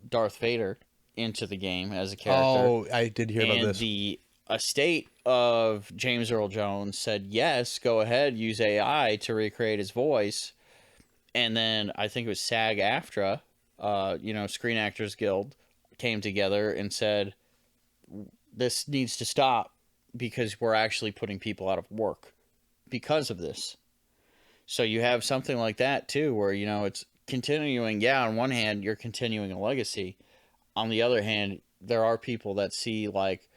Darth Vader into the game as a character. Oh, I did hear about And this. the estate of James Earl Jones said, yes, go ahead, use AI to recreate his voice. And then I think it was SAG-AFTRA, Screen Actors Guild, came together and said, this needs to stop because we're actually putting people out of work because of this. So you have something like that too, where, it's continuing. Yeah, on one hand, you're continuing a legacy. On the other hand, there are people that see like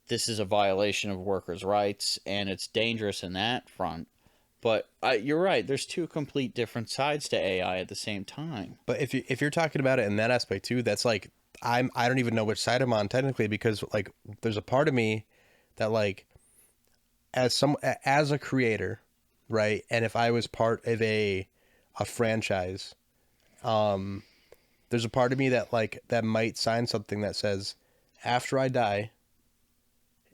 this is a violation of workers' rights and it's dangerous in that front. But you're right. There's two complete different sides to AI at the same time. But if you're talking about it in that aspect too, that's like I don't even know which side I'm on technically, because like there's a part of me that like as a creator, right? And if I was part of a franchise, there's a part of me that like that might sign something that says, after I die,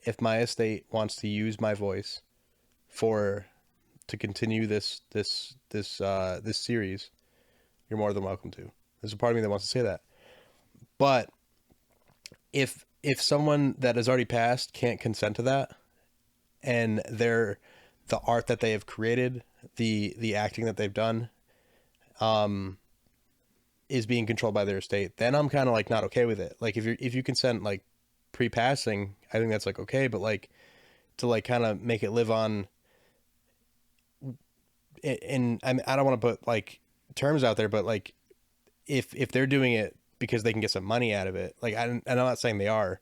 if my estate wants to use my voice to continue this series, you're more than welcome to. There's a part of me that wants to say that. But if someone that has already passed can't consent to that, and the art that they have created, the acting that they've done, is being controlled by their estate, then I'm kind of like not okay with it. Like if you consent like pre-passing, I think that's like okay, but like to like kind of make it live on. And I don't want to put like terms out there, but like if they're doing it because they can get some money out of it, like and I'm not saying they are.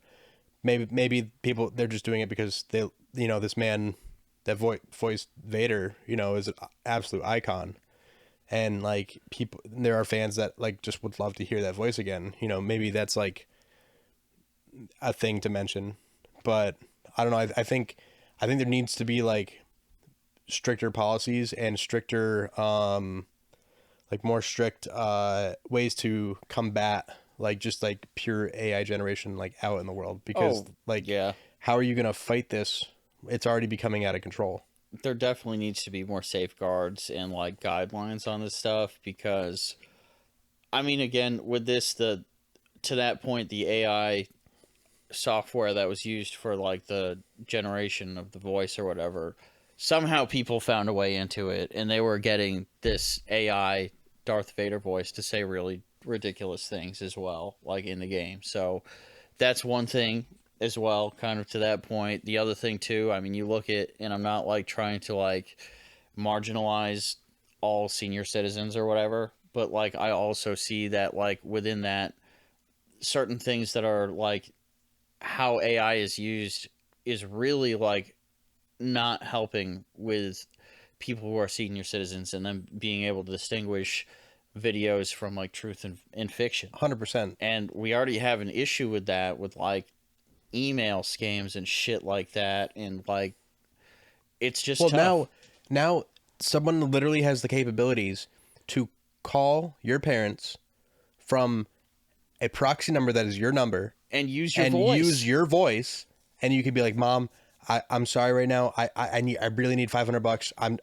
Maybe people they're just doing it because they this man that voiced Vader is an absolute icon, and like people there are fans that like just would love to hear that voice again. Maybe that's like a thing to mention, but I don't know. I think there needs to be like stricter policies and stricter like more strict ways to combat like just like pure AI generation like out in the world, because yeah, how are you going to fight this? It's already becoming out of control. there definitely needs to be more safeguards and like guidelines on this stuff, because I mean, again, with this, to that point, the AI software that was used for like the generation of the voice or whatever, somehow people found a way into it, and they were getting this AI Darth Vader voice to say really ridiculous things as well, like in the game. So that's one thing as well, kind of to that point. The other thing too, I mean, you look at, and I'm not like trying to like marginalize all senior citizens or whatever, but like I also see that like within that, certain things that are like how AI is used is really like not helping with people who are senior citizens, and then being able to distinguish videos from like truth and fiction. 100%. And we already have an issue with that, with like email scams and shit like that, and like it's just Well, tough. now someone literally has the capabilities to call your parents from a proxy number that is your number And use your and voice. use your voice, and you could be like, "Mom, I'm sorry right now. I really need $500. I'm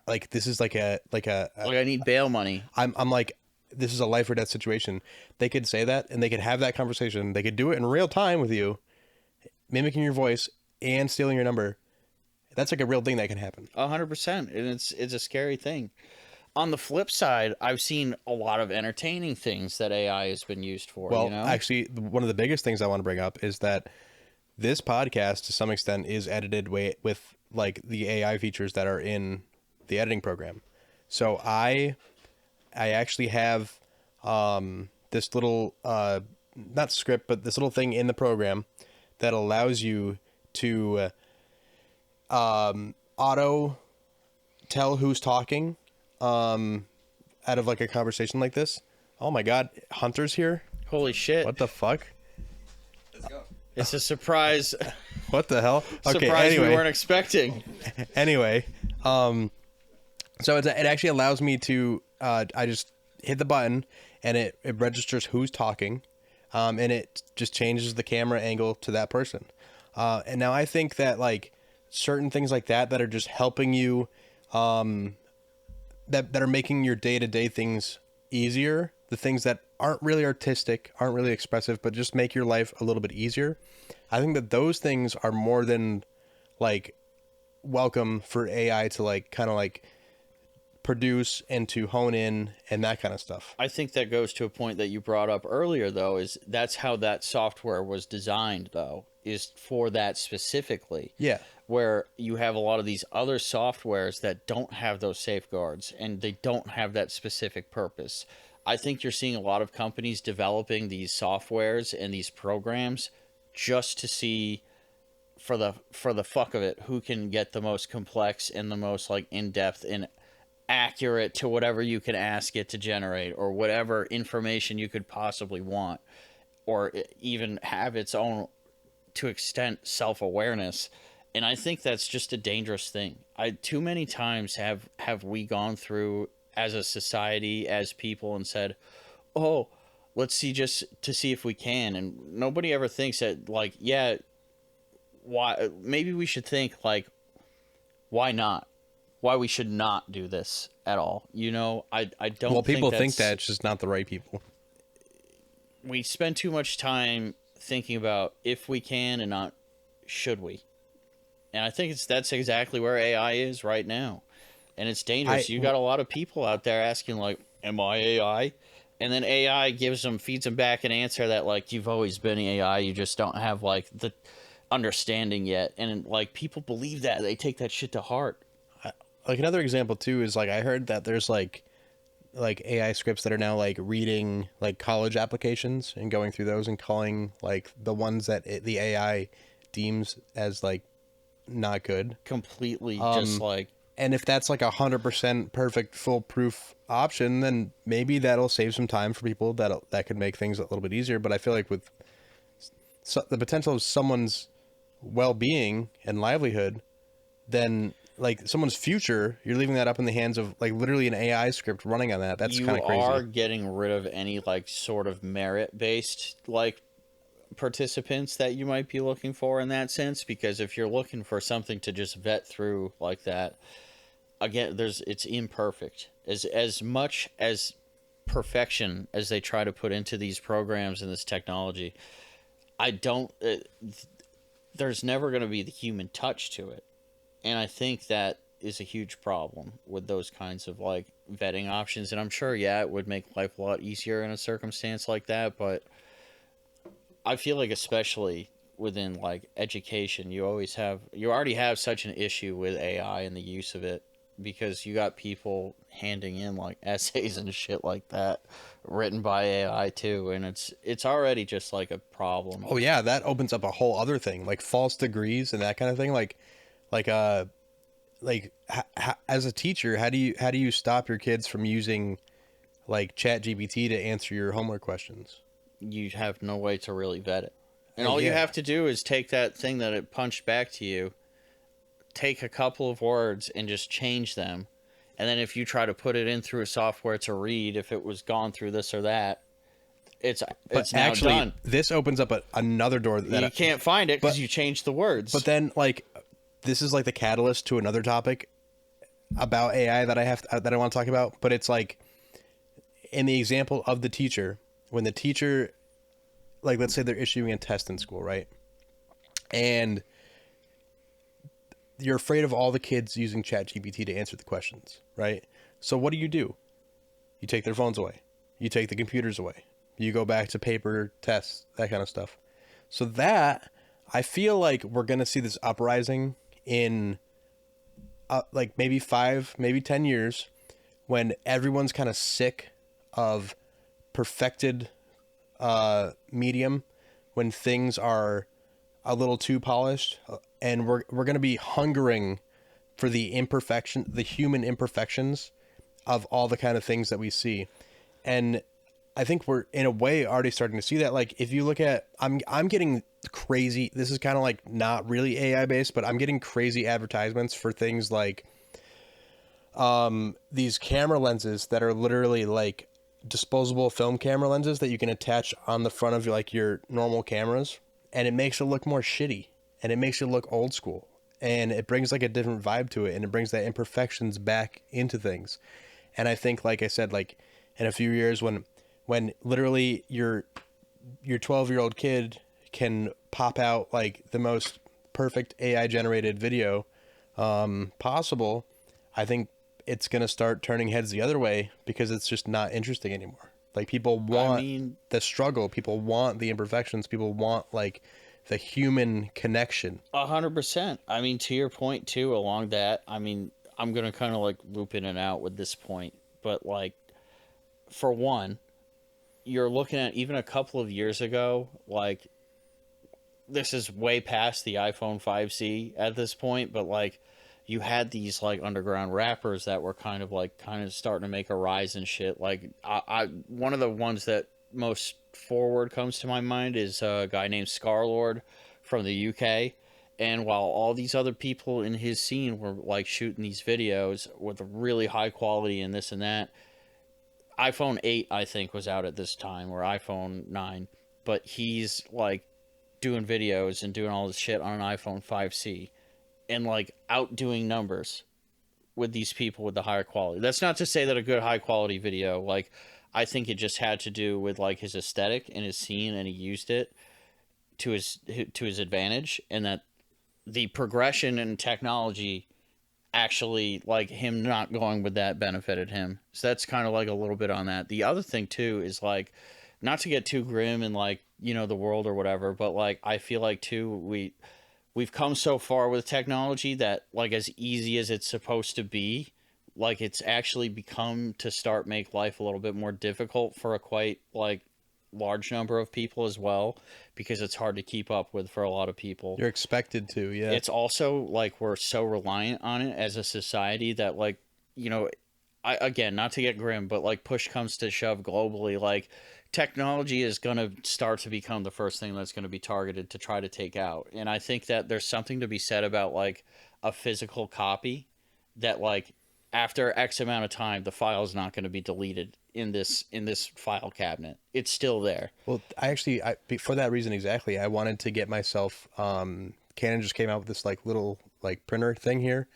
like, this is like I need bail money. I'm like, this is a life or death situation." They could say that, and they could have that conversation. They could do it in real time with you, mimicking your voice and stealing your number. That's like a real thing that can happen. 100%, and it's a scary thing. On the flip side, I've seen a lot of entertaining things that AI has been used for. Well, actually, one of the biggest things I want to bring up is that this podcast, to some extent, is edited with like the AI features that are in the editing program. So I actually have this little not script, but this little thing in the program that allows you to auto tell who's talking out of like a conversation like this. Oh my God, Hunter's here. Holy shit. What the fuck? Let's go. It's a surprise. What the hell? Okay, Surprise anyway. we weren't expecting. Anyway, so it actually allows me to I just hit the button, and it registers who's talking, and it just changes the camera angle to that person. And now I think that like certain things like that are just helping you, that are making your day-to-day things easier, the things that aren't really artistic, aren't really expressive, but just make your life a little bit easier. I think that those things are more than like welcome for AI to like kind of like produce and to hone in and that kind of stuff. I think that goes to a point that you brought up earlier, though, is that's how that software was designed, though, is for that specifically. Yeah. Where you have a lot of these other softwares that don't have those safeguards, and they don't have that specific purpose. I think you're seeing a lot of companies developing these softwares and these programs just to see, for the fuck of it, who can get the most complex and the most like in-depth and accurate to whatever you can ask it to generate, or whatever information you could possibly want, or even have its own, to extent, self-awareness. And I think that's just a dangerous thing. Too many times have we gone through as a society, as people, and said, oh, let's see, just to see if we can. And nobody ever thinks that, like, yeah, why, maybe we should think, like, why not? Why we should not do this at all. I don't Well, people think think that it's just not the right people. we spend too much time thinking about if we can and not should we. And I think that's exactly where AI is right now. And it's dangerous. You got a lot of people out there asking, like, am I AI? And then AI feeds them back an answer that, like, you've always been AI. You just don't have, like, the understanding yet. And, like, people believe that. They take that shit to heart. Like another example too is like I heard that there's like like AI scripts that are now like reading like college applications and going through those and calling like the ones that the AI deems as like not good. Completely just like And if that's like 100% perfect foolproof option, then maybe that'll save some time for people. That could make things a little bit easier. But I feel like with the potential of someone's well-being and livelihood, then like someone's future, you're leaving that up in the hands of like literally an AI script running on that. That's you kind of crazy. are getting rid of any like sort of merit based like participants that you might be looking for in that sense, because if you're looking for something to just vet through like that, again, it's imperfect. As much as perfection as they try to put into these programs and this technology, I don't there's never going to be the human touch to it. And I think that is a huge problem with those kinds of like vetting options. And I'm sure, yeah, it would make life a lot easier in a circumstance like that, but I feel like especially within like education, you already have such an issue with AI and the use of it, because you got people handing in like essays and shit like that written by AI too, and it's already just like a problem. Oh yeah, that opens up a whole other thing, like false degrees and that kind of thing. Like as a teacher, how do you stop your kids from using like ChatGPT to answer your homework questions? You have no way to really vet it. And all you Yeah. have to do is take that thing that it punched back to you, take a couple of words and just change them. And then if you try to put it in through a software to read if it was gone through this or that, it's But now actually, done. this opens up another door that You can't find it because but- you changed the words. But then, like, this is like the catalyst to another topic about AI that I want to talk about. But it's like, in the example of the teacher, when the teacher, like, let's say they're issuing a test in school, right? And you're afraid of all the kids using ChatGPT to answer the questions, right? So what do? You take their phones away. You take the computers away. You go back to paper tests, that kind of stuff. So that, I feel like we're going to see this uprising in like maybe 5, maybe 10 years, when everyone's kind of sick of perfected medium, when things are a little too polished, and we're going to be hungering for the human imperfections of all the kind of things that we see. And I think we're in a way already starting to see that. Like, if you look at, I'm getting crazy, this is kind of like not really AI based, but I'm getting crazy advertisements for things like these camera lenses that are literally like disposable film camera lenses that you can attach on the front of like your normal cameras, and it makes it look more shitty, and it makes it look old school, and it brings like a different vibe to it, and it brings that imperfections back into things. And I think, like I said, like in a few years when literally your 12-year-old kid can pop out like the most perfect AI generated video possible, I think it's going to start turning heads the other way, because it's just not interesting anymore. Like, people want the struggle, people want the imperfections, people want like the human connection. 100%. I mean, to your point too, along that, I mean, I'm going to kind of like loop in and out with this point, but like, for one, you're looking at even a couple of years ago, like, this is way past the iPhone 5C at this point, but like, you had these like underground rappers that were kind of starting to make a rise and shit. Like, I one of the ones that most forward comes to my mind is a guy named Scarlord from the UK. And while all these other people in his scene were like shooting these videos with really high quality and this and that, iPhone 8 I think was out at this time, or iPhone 9, but he's like doing videos and doing all this shit on an iPhone 5C and like outdoing numbers with these people with the higher quality. That's not to say that a good high quality video, like, I think it just had to do with like his aesthetic and his scene, and he used it to his advantage, and that the progression in technology actually, like, him not going with that benefited him. So that's kind of like a little bit on that. The other thing too is like, not to get too grim and like, you know, the world or whatever, but like, I feel like too, we've come so far with technology that, like, as easy as it's supposed to be, like it's actually become to start make life a little bit more difficult for a quite like large number of people as well, because it's hard to keep up with for a lot of people. You're expected to, yeah. It's also like we're so reliant on it as a society that, like, you know, again, not to get grim, but like push comes to shove globally, like technology is going to start to become the first thing that's going to be targeted to try to take out. And I think that there's something to be said about like a physical copy that, like, after X amount of time, the file is not going to be deleted in this file cabinet. It's still there. Well, I for that reason exactly, I wanted to get myself. Canon just came out with this like little like printer thing here,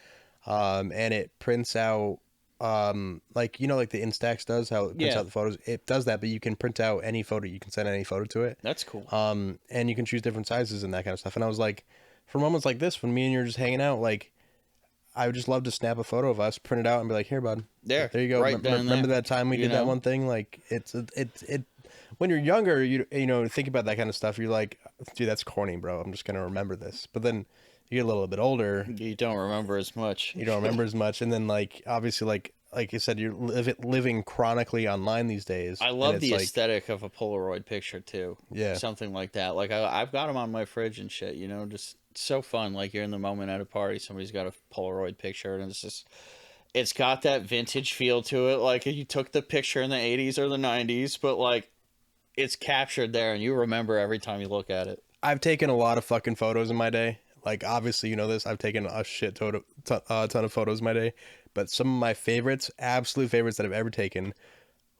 and it prints out like, you know, like the Instax does, how it prints out the photos. It does that, but you can print out any photo. You can send any photo to it. That's cool. And you can choose different sizes and that kind of stuff. And I was like, for moments like this, when me and you're just hanging out, like, I would just love to snap a photo of us, print it out, and be like, "Here, bud. There you go. Right Remember that time we did that one thing? Like, it. When you're younger, you know, think about that kind of stuff. You're like, dude, that's corny, bro. I'm just gonna remember this. But then you get a little bit older. You don't remember as much. You don't remember as much, and then like obviously like you said, you're living chronically online these days. I love the aesthetic of a Polaroid picture too. Yeah, something like that. Like I've got them on my fridge and shit. You know, just so fun. Like you're in the moment at a party, somebody's got a Polaroid picture, and it's got that vintage feel to it. Like you took the picture in the 80s or the 90s, but like it's captured there, and you remember every time you look at it. I've taken a lot of fucking photos in my day. Like, obviously, you know this. I've taken a shit ton of photos in my day. But some of my favorites, absolute favorites that I've ever taken,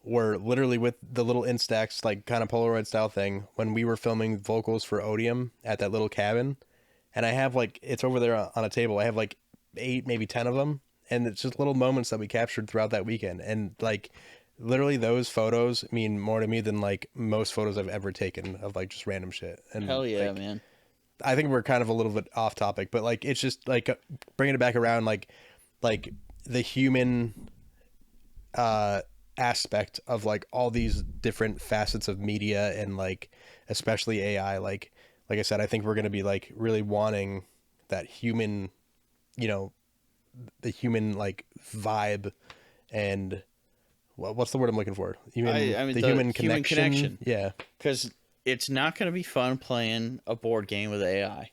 were literally with the little Instax, like, kind of Polaroid style thing, when we were filming vocals for Odium at that little cabin. And I have, like, it's over there on a table. I have, like, 8, maybe 10 of them. And it's just little moments that we captured throughout that weekend. And, like, literally those photos mean more to me than, like, most photos I've ever taken of, like, just random shit. And, hell yeah, like, man. I think we're kind of a little bit off topic, but like it's just like bringing it back around, like the human aspect of like all these different facets of media, and like especially AI. Like I said, I think we're going to be like really wanting that human, you know, the human like vibe, and what's the word I'm looking for? I mean, the human connection. Yeah, because it's not going to be fun playing a board game with AI.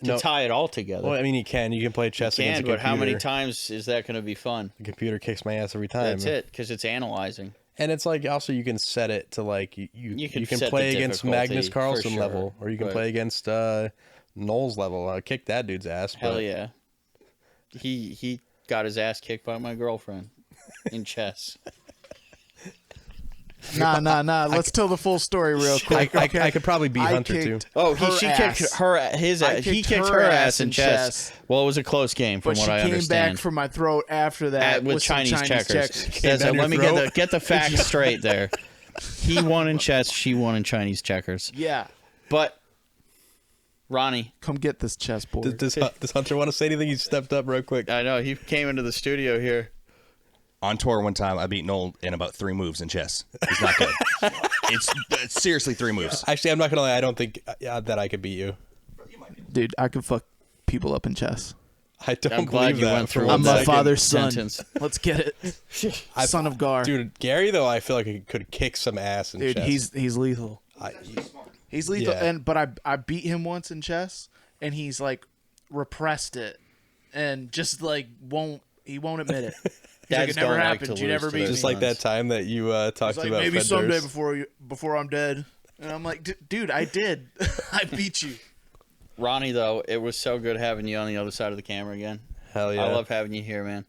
To tie it all together. Well, I mean, you can play chess against a computer. But how many times is that going to be fun? The computer kicks my ass every time. That's it, because it's analyzing. And it's like, also you can set it to like you can play against Magnus Carlsen level, or you can play against Knowles level. I kick that dude's ass. Hell yeah. He got his ass kicked by my girlfriend in chess. Nah. Let's tell the full story real quick. Okay? I could probably beat Hunter too. Oh, she kicked her his ass. He kicked her ass in chess. Well, it was a close game from what I understand. But she came back from my throat after that with Chinese checkers. Let me get the facts straight there. He won in chess. She won in Chinese checkers. Yeah. But Ronnie, come get this chessboard. Does Hunter want to say anything? He stepped up real quick. I know, he came into the studio here. On tour one time, I beat Noel in about 3 moves in chess. It's not good. It's seriously 3 moves. Actually, I'm not gonna lie. I don't think that I could beat you. Dude, I could fuck people up in chess. I don't believe you that. went through I'm my father's son. sentence. Let's get it. Son of Gar. Dude, Gary though, I feel like he could kick some ass in chess. He's lethal. He's lethal. Yeah. But I beat him once in chess, and he's like repressed it, and just like won't admit it. Like, it never happened. You never beat me. Just like that time that you talked like, about. Maybe someday before I'm dead. And I'm like, dude, I did. I beat you. Ronnie, though, it was so good having you on the other side of the camera again. Hell yeah! I love having you here, man.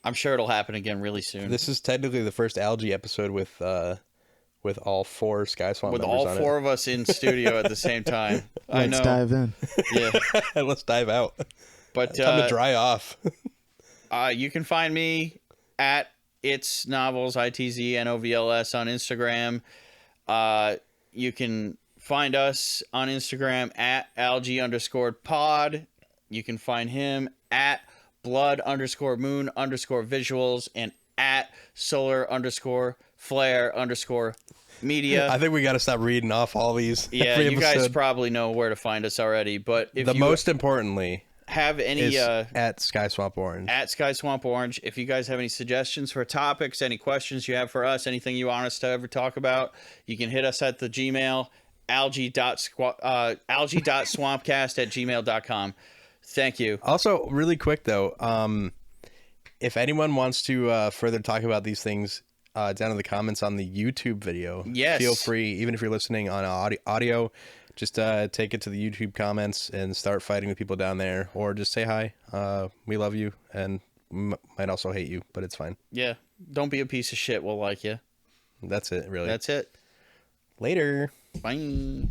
I'm sure it'll happen again really soon. This is technically the first Algae episode with all 4 Sky Swamp members all on 4 it. of us in studio at the same time. Let's dive in. Yeah. Let's dive out. But time to dry off. You can find me at It's Novels, ITZNOVLS on Instagram. You can find us on Instagram at algae_pod. You can find him at blood_moon_visuals and at solar_flare_media. I think we got to stop reading off all these. Yeah, you guys probably know where to find us already. But if most importantly, have any is at Sky Swamp Orange. at Sky Swamp Orange. If you guys have any suggestions for topics, any questions you have for us, anything you want us to ever talk about, you can hit us at the Gmail, algae.swampcast@gmail.com. Thank you. Also, really quick though, if anyone wants to further talk about these things down in the comments on the YouTube video, Yes. feel free. Even if you're listening on audio, just take it to the YouTube comments and start fighting with people down there, or just say hi. We love you, and might also hate you, but it's fine. Yeah. Don't be a piece of shit. We'll like you. That's it, really. That's it. Later. Bye.